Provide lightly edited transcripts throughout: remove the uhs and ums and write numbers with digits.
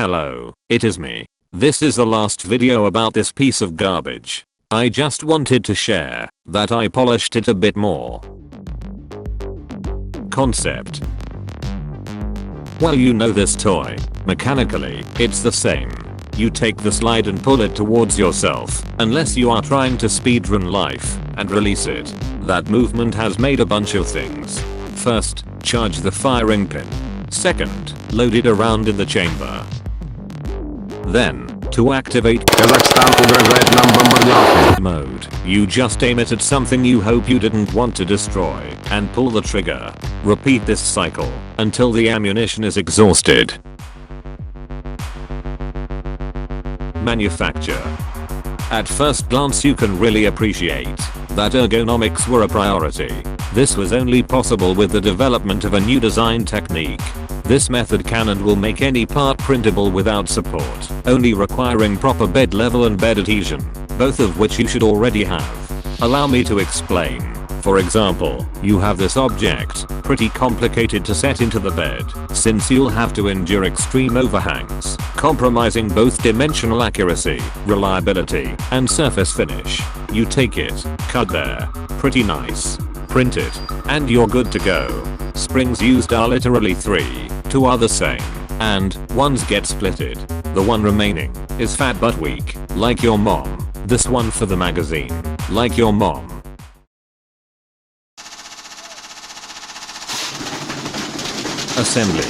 Hello, it is me. This is the last video about this piece of garbage. I just wanted to share that I polished it a bit more. Concept. Well, you know this toy. Mechanically, it's the same. You take the slide and pull it towards yourself, unless you are trying to speedrun life, and release it. That movement has made a bunch of things. First, charge the firing pin. Second, load it around in the chamber. Then, to activate mode, you just aim it at something you hope you didn't want to destroy, and pull the trigger. Repeat this cycle until the ammunition is exhausted. Manufacture. At first glance you can really appreciate that ergonomics were a priority. This was only possible with the development of a new design technique. This method can and will make any part printable without support, only requiring proper bed level and bed adhesion, both of which you should already have. Allow me to explain. For example, you have this object, pretty complicated to set into the bed, since you'll have to endure extreme overhangs, compromising both dimensional accuracy, reliability, and surface finish. You take it, cut there, pretty nice, print it, and you're good to go. Springs used are literally 3, 2 are the same, and ones get splitted. The one remaining is fat but weak, like your mom. This one for the magazine, like your mom. Assembly.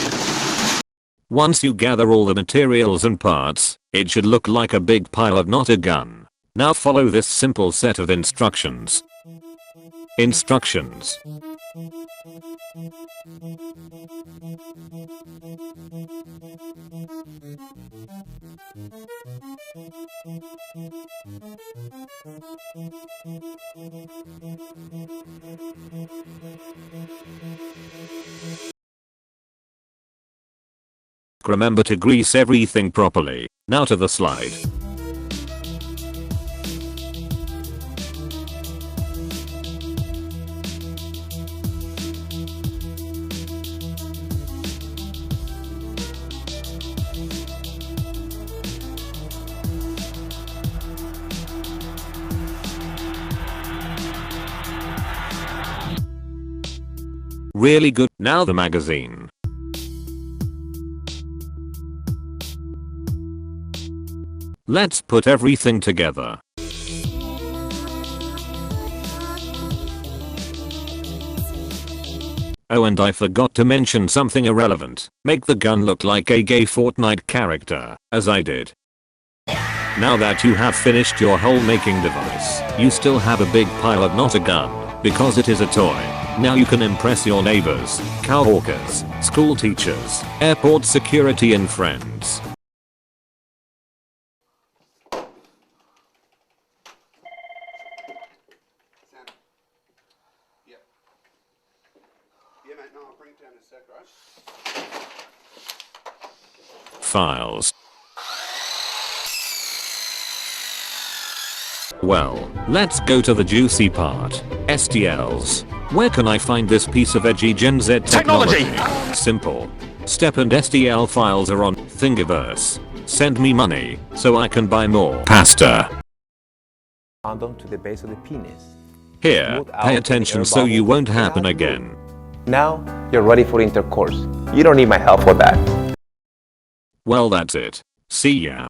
Once you gather all the materials and parts, it should look like a big pile of not a gun. Now follow this simple set of instructions. Instructions. Remember to grease everything properly. Now to the slide. Really good. Now the magazine. Let's put everything together. Oh, and I forgot to mention something irrelevant. Make the gun look like a gay Fortnite character, as I did. Now that you have finished your whole making device, you still have a big pile of not a gun, because it is a toy. Now you can impress your neighbors, coworkers, school teachers, airport security and friends. Files. Well, let's go to the juicy part. STLs. Where can I find this piece of edgy Gen Z technology? Simple. Step and STL files are on Thingiverse. Send me money so I can buy more pasta. Condom to the base of the penis. Here, pay attention so you won't happen again. Now you're ready for intercourse. You don't need my help for that. Well, that's it. See ya.